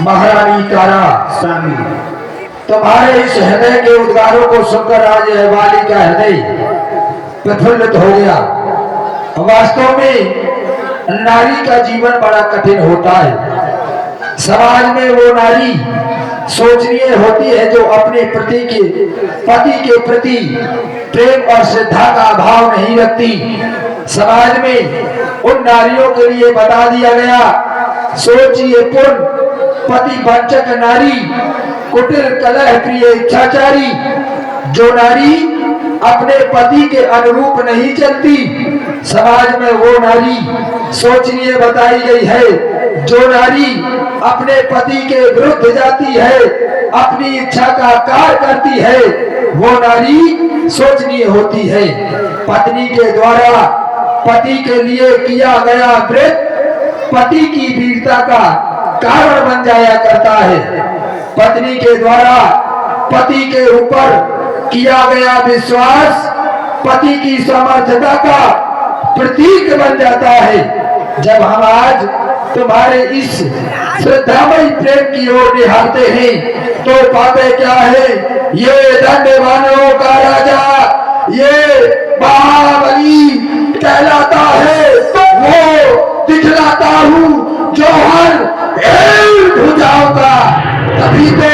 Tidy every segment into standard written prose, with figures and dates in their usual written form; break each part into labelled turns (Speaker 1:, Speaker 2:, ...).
Speaker 1: महारानी तारा
Speaker 2: स्वामी
Speaker 1: तुम्हारे इस हृदय के उद्गारों को सुनकर आज वाली का हृदय प्रफुल्लित हो गया। वास्तव में नारी का जीवन बड़ा कठिन होता है। समाज में वो नारी सोचनीय होती है जो अपने पति के प्रति प्रेम और श्रद्धा का भाव नहीं रखती। समाज में उन नारियों के लिए बता दिया गया, सोचिए पूर्ण पति वंचक नारी, कुटिल कलह प्रिय इच्छाचारी। जो नारी अपने पति के अनुरूप नहीं चलती, समाज में वो नारी सोचनीय बताई गई है। जो नारी अपने पति के विरुद्ध जाती है, अपनी इच्छा का कार्य करती है, वो नारी सोचनीय होती है। पत्नी के द्वारा पति के लिए किया गया व्रत पति की वीरता का कारण बन जाया करता है। पत्नी के द्वारा पति के ऊपर किया गया विश्वास पति की समर्थता का प्रतीक बन जाता है। जब हम आज तुम्हारे इस श्रद्धामयी प्रेम की ओर निहारते हैं तो पाते क्या है, ये धन्यवानों का राजा, ये महाबली कहलाता है। वो दिखलाता हूँ जौहर भुजाओं का, तभी तो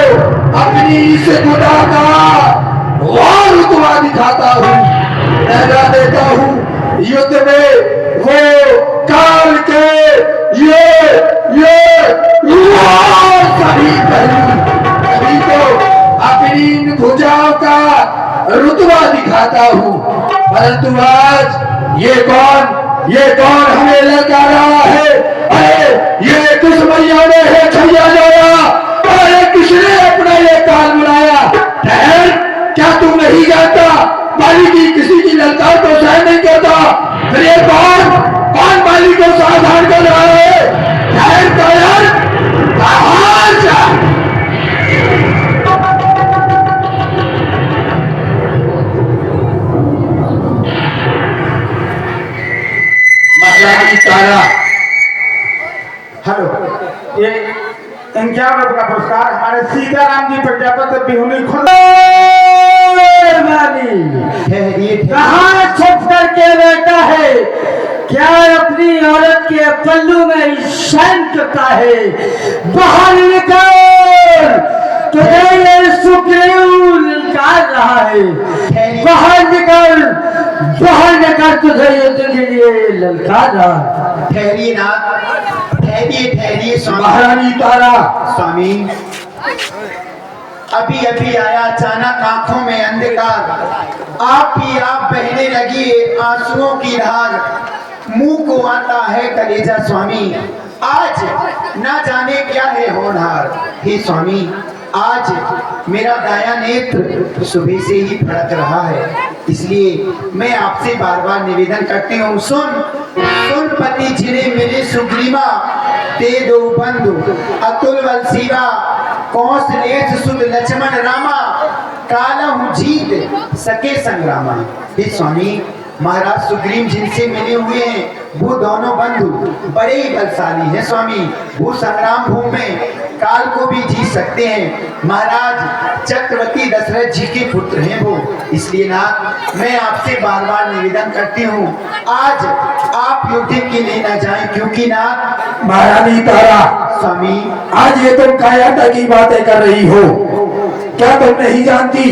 Speaker 1: अपनी इस गुदा का और रुतबा दिखाता हूँ, लहरा देता हूँ युद्ध में वो काल के ये सभी तभी तो अपनी इन भुजाओं का रुतबा दिखाता हूँ। परंतु आज ये कौन हमें लगा रहा है? अरे ये किस मैया ने है छैया जोड़ा? अरे किसने अपना ये काल बुलाया? ठहर, क्या तू नहीं जानता बाली की किसी की ललकार को सहन नहीं करता? फिर ये कौन बाली को सावधान कर रहा है? ठहर यार, कहां जा? महारानी तारा,
Speaker 2: हेलो, ये 51 रुपये का पुरस्कार हमारे सीताराम जी प्रजापति बिहुनी खुद कहाँ छुप करके बैठा है? क्या अपनी औरत के पल्लू में शयन करता है? बाहर निकल, तुझे ये सुग्रीव ललकार रहा है। बाहर निकल, तुझे ये तुझे लिए ललकार रहा है।
Speaker 3: ठहरिए नाथ, ठहरिए
Speaker 1: महारानी तारा।
Speaker 3: स्वामी, अभी आया अचानक आंखों में अंधकार, आप बहने लगी आंसुओं की धार, मुंह को आता है कलेजा स्वामी, आज ना जाने क्या है होनहार। हे स्वामी, आज मेरा दाया नेत्र सुबह से ही फड़क रहा है, इसलिए मैं आपसे बार बार निवेदन करती हूँ, सुन पति जिन्हें मिले सुग्रीवा, ते दो बंधु अतुल बल शिवा, कौशलेश सुध लक्ष्मण रामा, कालहु जीत सके संग्रामा। हे स्वामी, महाराज सुग्रीव जिनसे मिले हुए हैं वो दोनों बंधु बड़े ही बलशाली हैं स्वामी। वो संग्राम भूमि में काल को भी जीत सकते हैं। महाराज चक्रवर्ती दशरथ जी के पुत्र हैं वो, इसलिए ना मैं आपसे बार बार निवेदन करती हूँ, आज आप युद्ध के लिए न जाएं, क्योंकि ना
Speaker 1: महारानी तारा
Speaker 3: स्वामी,
Speaker 1: आज ये तुम कायरता की बातें कर रही हो? क्या तुम नहीं जानती,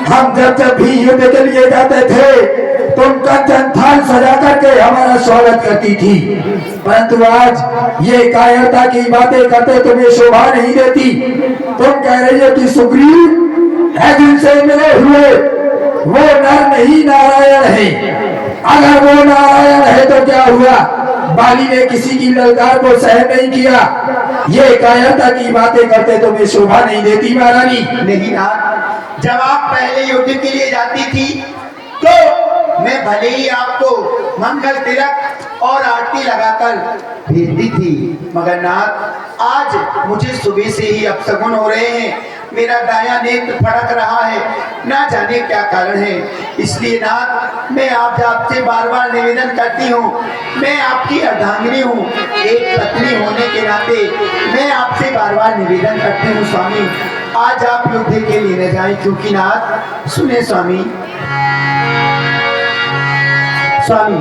Speaker 1: हम जब भी युद्ध के लिए जाते थे तुम कंचन थाल सजा करके हमारा स्वागत करती थी, परंतु आज ये कायरता की बातें करते तुम्हें शोभा नहीं देती। तुम कह रही हो कि सुग्रीव है जिनसे मिले हुए वो नर नहीं नारायण है। अगर वो नारायण है तो क्या हुआ? बाली ने किसी की ललकार को सहन नहीं किया। ये कायरता की बातें करते तुम्हें शोभा नहीं देती महारानी।
Speaker 3: नहीं ना, जब आप पहले युद्ध के लिए जाती थी तो मैं भले ही आपको मंगल तिलक और आरती लगाकर भेजती थी, मगर नाथ आज मुझे सुबह से ही अपशगुन हो रहे हैं, मेरा दाया नेत्र फड़क रहा है, ना जाने क्या कारण है। इसलिए नाथ मैं आपसे बार बार निवेदन करती हूँ, मैं आपकी अर्धांगिनी हूँ, एक पत्नी होने के नाते मैं आपसे बार बार बार निवेदन करती हूँ स्वामी, आज आप युद्ध के लिए न जाएं, क्योंकि नाथ सुने स्वामी, स्वामी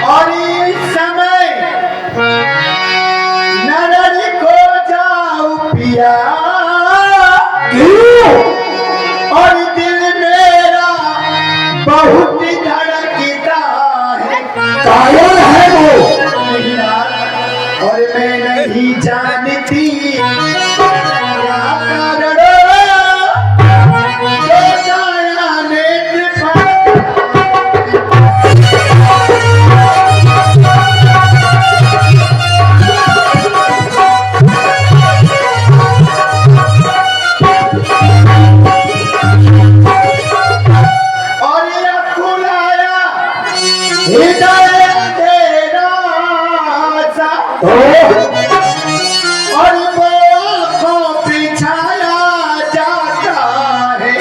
Speaker 3: और इस समय नररी को जाऊं पिया, और दिल मेरा बहुत धड़कता है।
Speaker 1: कायर है वो।
Speaker 3: और मैं नहीं जानती क्या कारण, जो दया नेत्र और ये खुलाया हृदय तेरा सा, और वो आँखों पे छाया जाता है।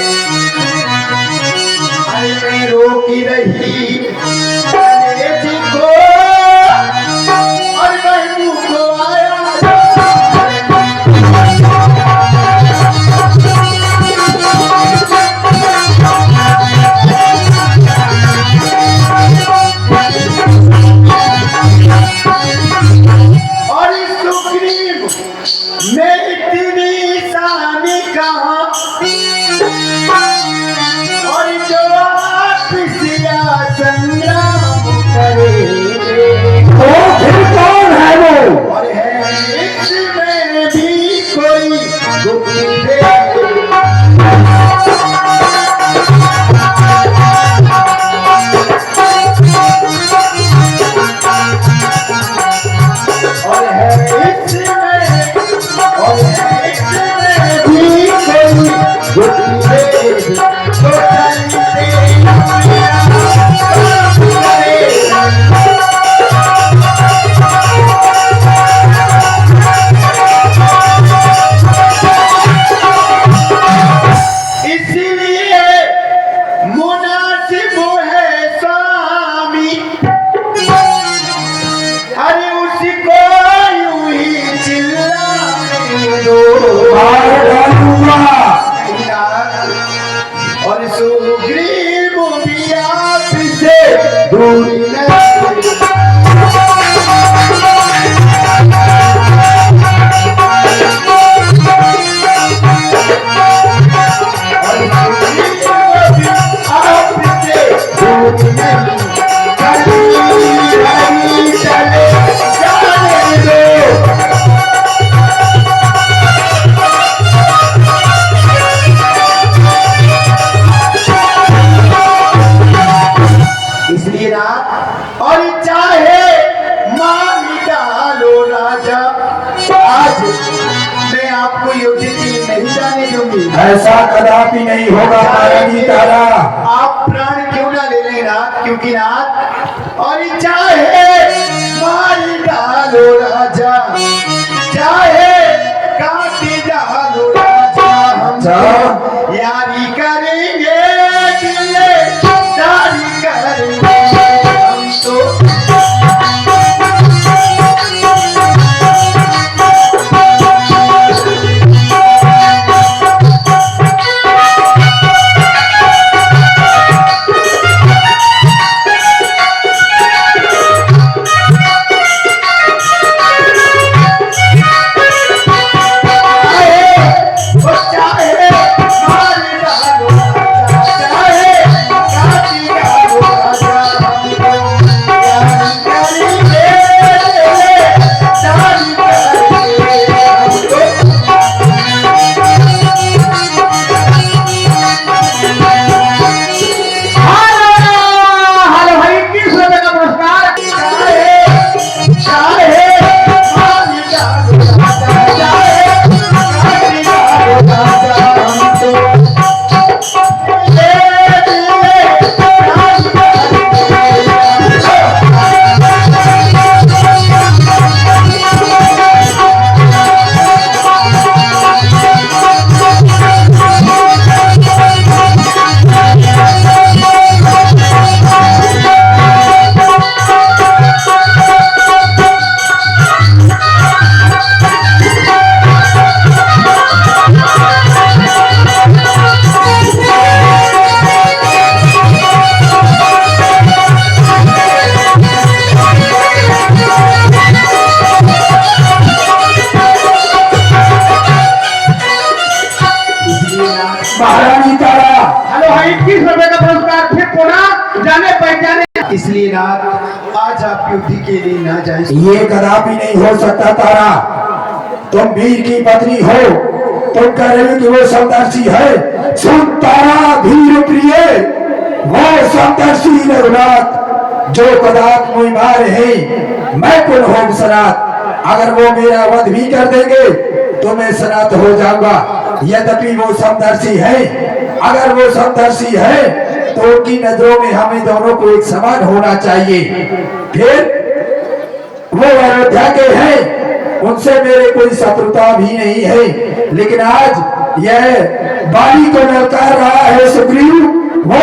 Speaker 3: अरे मैं रोकी रही कलेजे को, और मैं मुँह को आया और इस सुग्रीव में इतनी शानी कहाँ, और जो आप सिया संग्राम करेंगे,
Speaker 1: तो फिर कौन है वो?
Speaker 3: और है इसमें भी कोई दुख दे। और है इसमें, और है इसमें भी कोई दुख दे। तो चलते इसलिए मुनासिब है स्वामी, अरे उसको यूं ही चिल्लाने दो। और सुग्रीव भी आपसे दूर नहीं। इसलिए ना, और चाहे मार डालो राजा, आज मैं आपको युद्ध की नहीं जाने दूंगी।
Speaker 1: ऐसा कदापि नहीं होगा महारानी तारा।
Speaker 3: आप प्राण क्यों ना ले लेना, क्योंकि नाथ, और चाहे मार डालो राजा, चाहे काट डालो राजा, हम यारी करेंगे, दिलदारी करेंगे हम तो। युद्ध के लिए ना जाए।
Speaker 1: ये कदापि नहीं हो सकता तारा। तुम वीर की पत्नी हो, तुम कह रही हो कि वो समदर्शी है। सुन तारा वीर प्रिय, वो समदर्शी रघुनाथ जो कदाप मुझ मार है, मैं कुल होम सनात। अगर वो मेरा वध भी कर देंगे तो मैं सनात हो जाऊंगा। यद्यपि वो समदर्शी है, अगर वो समदर्शी है तो उनकी नजरों में हमें दोनों को एक समान होना चाहिए। फिर वो अयोध्या के हैं, उनसे मेरे कोई शत्रुता भी नहीं है। लेकिन आज यह बाली को ललकार रहा है सुग्रीव, वो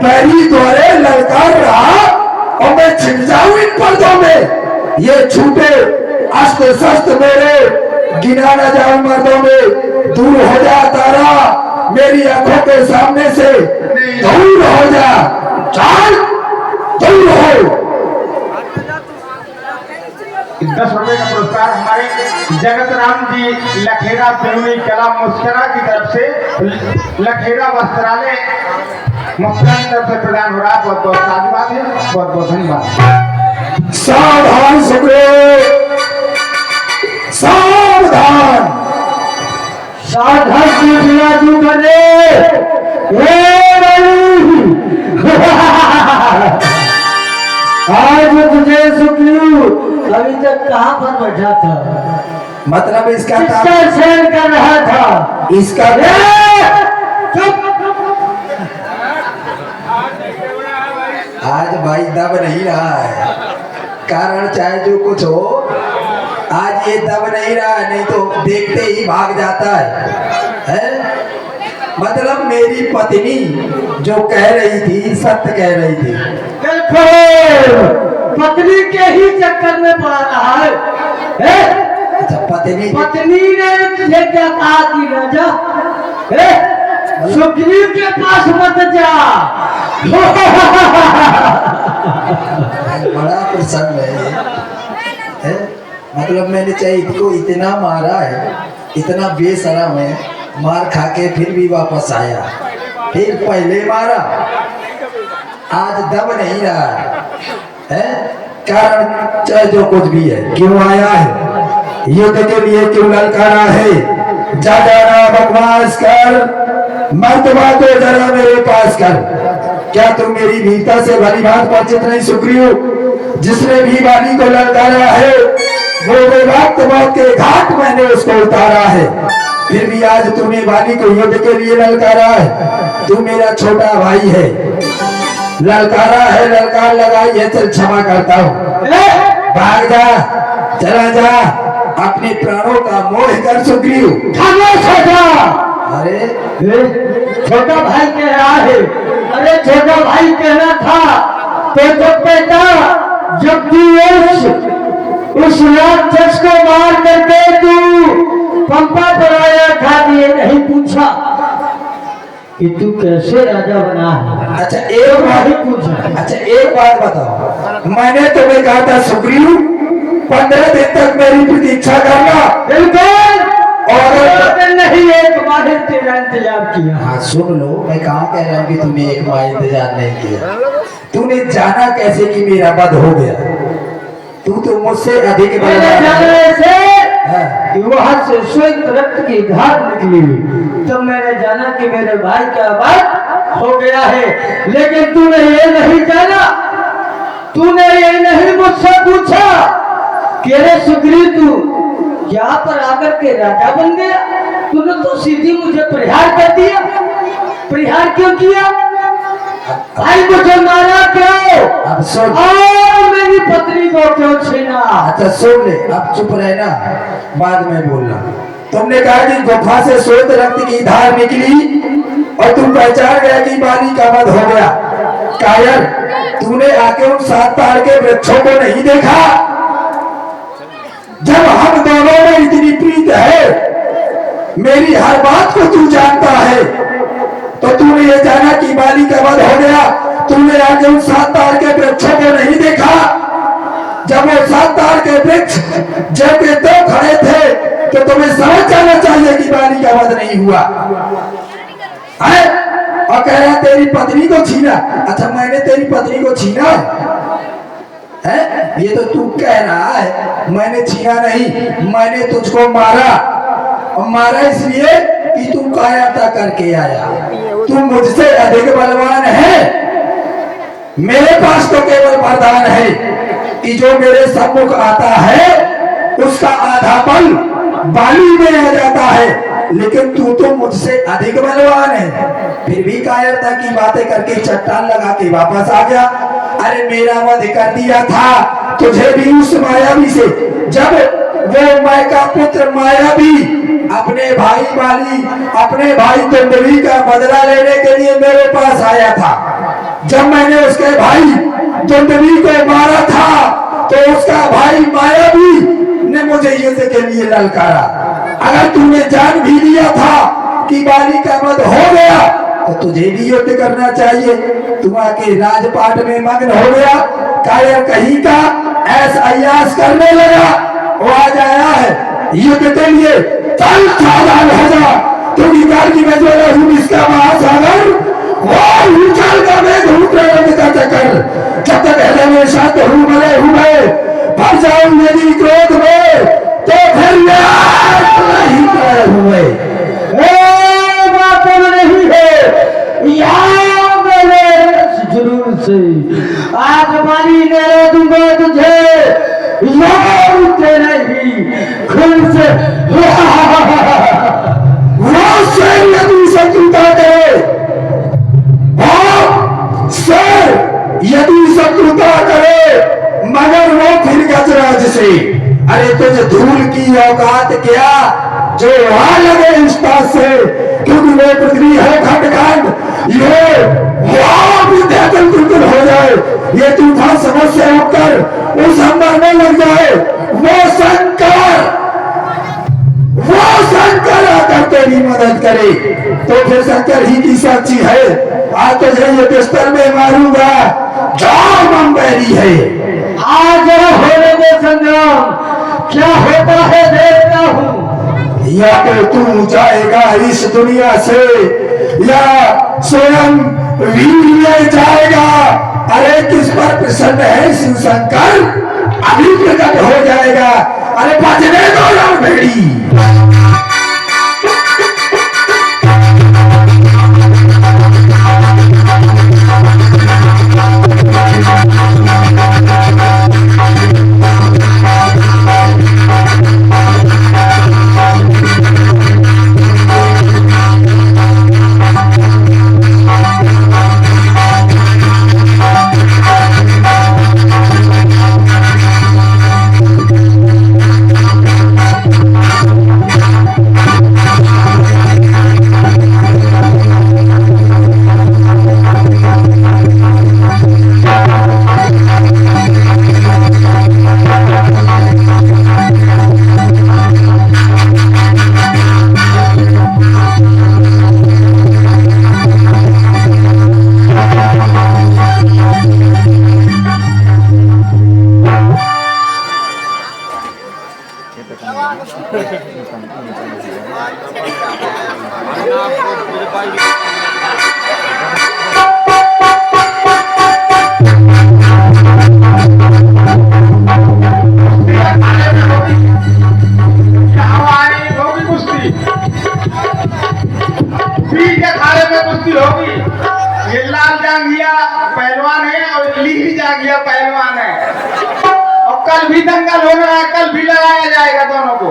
Speaker 1: बैरी द्वारे ललकार रहा और मैं छिप जाऊं इन पर्दों में। ये छूटे अस्त्र शस्त्र मेरे गिना न जाऊं मर्दों में। दूर हो जा तारा मेरी आंखों के सामने से, दूर हो जा, चल दूर हो।
Speaker 4: 10 रुपए का पुरस्कार हमारे जगत राम जी लखेरा बेहुनी कला मुस्करा की तरफ से लखेरा वस्त्रालय मुस्करा की तरफ से प्रदान हो रहा है। बहुत बहुत साधुवाद है, बहुत बहुत धन्यवाद।
Speaker 1: सावधान सुग्रीव, सावधान।
Speaker 2: सावधान से बिराजू करे। आज तुझे सुग्रीव अभी तक कहाँ पर बैठा था?
Speaker 1: मतलब इसका
Speaker 2: किसका शयन कर रहा था?
Speaker 1: इसका
Speaker 2: चुप।
Speaker 1: आज भाई दब नहीं रहा है, कारण चाहे जो कुछ हो, आज ये दब नहीं रहा है, नहीं तो देखते ही भाग जाता है? मतलब मेरी पत्नी जो कह रही थी सत्य कह रही थी।
Speaker 2: बिल्कुल पत्नी के ही चक्कर में पड़ा रहा है।
Speaker 1: अच्छा पत्नी
Speaker 2: पत्नी ने तुझे क्या कहा कि राजा सुग्रीव के पास मत जा।
Speaker 1: बड़ा प्रसन्न है? मतलब मैंने चाहे इसको इतना मारा है, इतना बेशरम है, मार खा के फिर भी वापस आया, फिर पहले मारा, आज दब नहीं रहा है? कारण चाहे जो कुछ भी है, क्यों आया है, युद्ध के लिए क्यों ललकारा है? जा जाना बकवास कर, मर्तबा तो जरा मेरे पास कर। क्या तुम मेरी वीरता से भली भांति परिचित नहीं सुग्रीव? जिसने भी वाली को ललकारा है वो वक्त मौत के घाट मैंने उसको उतारा है। फिर भी आज तूने वाली को युद्ध के लिए ललकारा है। तू मेरा छोटा भाई है, ललकारा है, ललकार लगाई है, चल क्षमा करता हूँ। भाग जा, चला जा, अपने प्राणों का मोह कर सुग्रीव। अरे
Speaker 2: छोटा भाई कह रहा है। अरे छोटा भाई कहना था तो जब कहता, जब तू उस राक्षस को मार करके तू पंपा पर आया था, ये नहीं पूछा कि तू कैसे राजा बना है।
Speaker 1: अच्छा एक बात
Speaker 2: पूछा।
Speaker 1: अच्छा एक बात बताओ, मैंने तुम्हें कहा था सुग्रीव 15 दिन तक मेरी प्रतीक्षा करना।
Speaker 2: बिल्कुल।
Speaker 1: और
Speaker 2: नहीं एक माहिर तेरा इंतजार किया।
Speaker 1: हाँ सुन लो, मैं कहाँ कह रहा हूँ कि तुमने एक माह इंतजार नहीं किया। तूने जाना कैसे कि मेरा वध हो गया? तू तो मुझसे अधिक
Speaker 2: जाने से
Speaker 1: हाँ।
Speaker 2: वहां से श्वेत रक्त की धार निकली, तो मैंने जाना कि मेरे भाई का वध हो गया है। लेकिन तूने ये नहीं जाना, तूने ये नहीं मुझसे पूछा कि अरे सुग्रीव तू यहाँ पर आकर के राजा बन गया। तूने तो सीधी मुझे प्रहार कर दिया। प्रहार क्यों किया? भाई मुझे मारा क्यों?
Speaker 1: अब सुन,
Speaker 2: और मेरी पत्नी को क्यों छीना?
Speaker 1: अच्छा सुन ले, अब चुप रहना, बाद में बोलना। तुमने कहा कि गुफा से श्वेत रक्त की धार निकली और तुम पहचान गया कि बाली का वध हो गया। कायर, तूने आके उन 7 ताड़ के वृक्षों को नहीं देखा? जब हम दोनों में इतनी प्रीत है, मेरी हर बात को तू जानता है, तो तूने ये जाना कि बाली का वध हो गया। तूने आगे उन 7 ताड़ के वृक्षों को नहीं देखा? जब वो 7 ताड़ के वृक्ष जब के 2 खड़े थे तो तुम्हें समझ जाना चाहिए कि बाली का वध नहीं हुआ है। और कह रहा तेरी पत्नी को छीना। अच्छा मैंने तेरी पत्नी को छीना? है? ये तो तू कह रहा है मैंने छीना नहीं, मैंने तुझको मारा, और मारा इसलिए कि तू कायरता करके आया। तू मुझसे अधिक बलवान है। मेरे पास तो केवल वरदान है कि जो मेरे सम्मुख आता है उसका आधा बल बाली में आ जाता है, लेकिन तू तो मुझसे अधिक बलवान है। फिर भी कायरता की बातें करके चट्टान लगा के वापस आ गया। अरे मेरा वध कर दिया था तुझे भी उस मायावी से, जब वो मैं का पुत्र मायावी अपने भाई बाली, अपने भाई दुंदुभी का बदला लेने के लिए मेरे पास आया था। जब मैंने उसके भाई दुंदुभी को मारा था तो उसका भाई मायावी ने मुझे युद्ध के लिए ललकारा। अगर तूने जान भी लिया था कि बाली का वध हो गया तो तुझे भी युद्ध करना चाहिए। तुम आके राजपाट में मग्न हो गया, कायर कहीं का ऐस अयास करने लगा। वो आज आया है युद्ध के लिए, चल सावधान हो जा, क्योंकि गार्गी में जो है इसका महासागर वो उछल का मेघ रंग का चक्कर। जब तक हृदय में शांत हूँ मरे हुए भर जाऊं यदि क्रोध में तो फिर नहीं मरे हुए।
Speaker 2: बात नहीं है जरूर से आज बाली ने दूंगा तुझे नहीं खुद से
Speaker 1: वो शेर यदि शत्रुता करे, यदि शत्रुता करे मगर वो फिर गजराज से। अरे तुझे धूल की औकात क्या जो वहां लगे इस पास से, क्योंकि वो पृथ्वी है खंड, ये विद्याचल बिल्कुल हो जाए, ये तूफान समझ से होकर उस अंबर में लग जाए। वो शंकर आकर तेरी मदद करे तो फिर शंकर ही की साक्षी है। आज तुझे ये बिस्तर में मारूंगा जो मंबेरी है।
Speaker 2: आज होने में संग्राम क्या होता है देखता हूँ।
Speaker 1: या तो तू जाएगा इस दुनिया से या स्वयं वीर जाएगा। अरे किस पर प्रसन्न है शिव शंकर, अभी प्रकट हो जाएगा। अरे बजने दो रणभेड़ी।
Speaker 4: पहलवान है और लीही जांगिया पहलवान है, और कल भी दंगल हो रहा है, कल भी लगाया जाएगा दोनों को।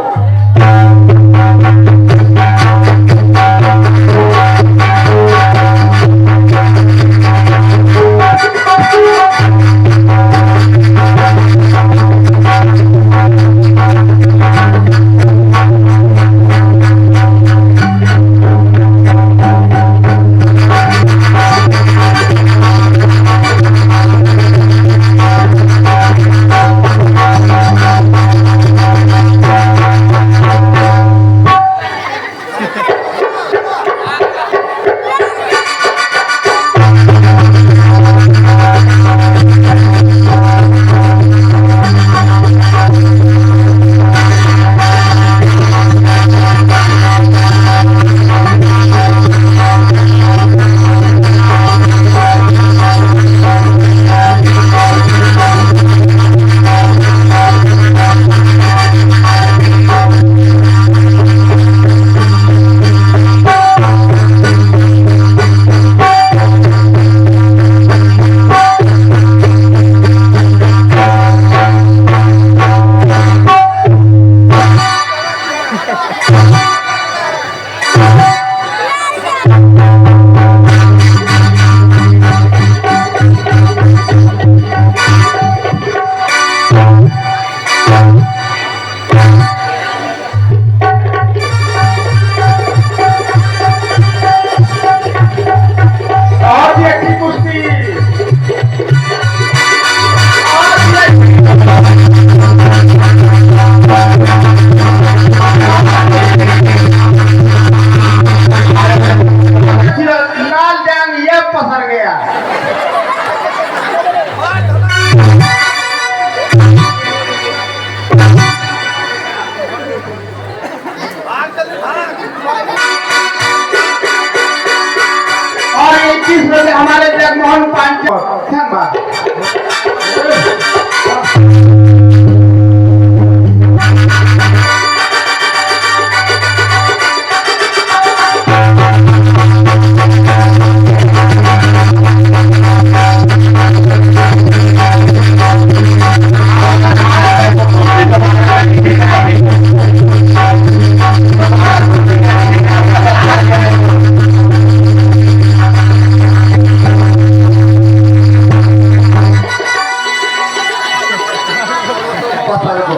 Speaker 1: पत्थर को।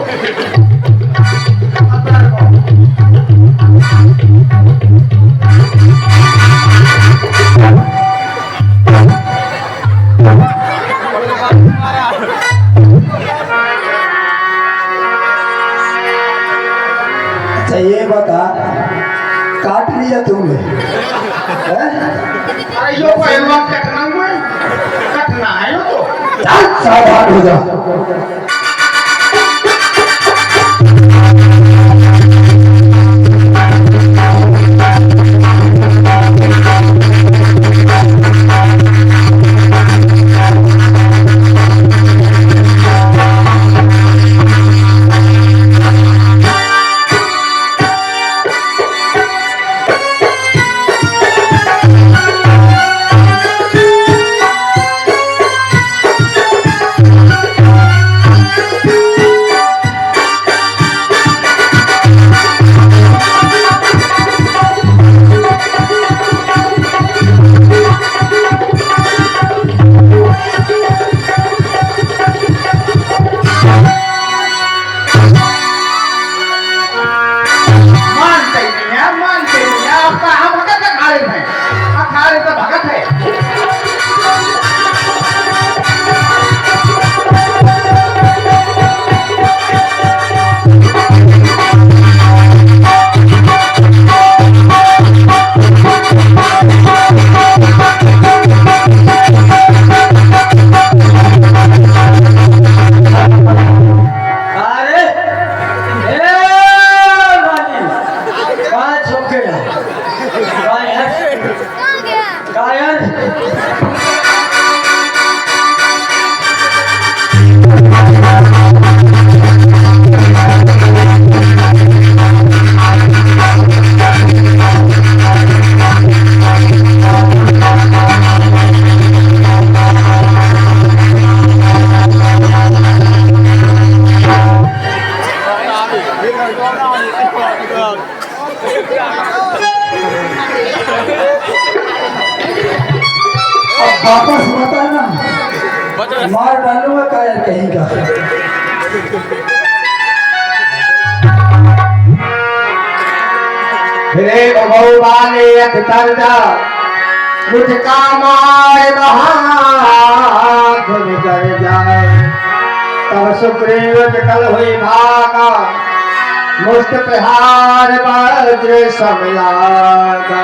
Speaker 1: अच्छा ये बता, काट लिया तुमने? हैं?
Speaker 4: अरे यो पहलवान कटना हुआ है, कटना है यो तो।
Speaker 1: चल सावधान हो जा। वापस बता ना, मार डालूंगा कायर कहीं का।
Speaker 4: रे भगवाने अखतर जा मुझका मार खुद कर जाए, तब सुग्रीव कल हुई भागा मुस्त प्रहार वज्र समयागा।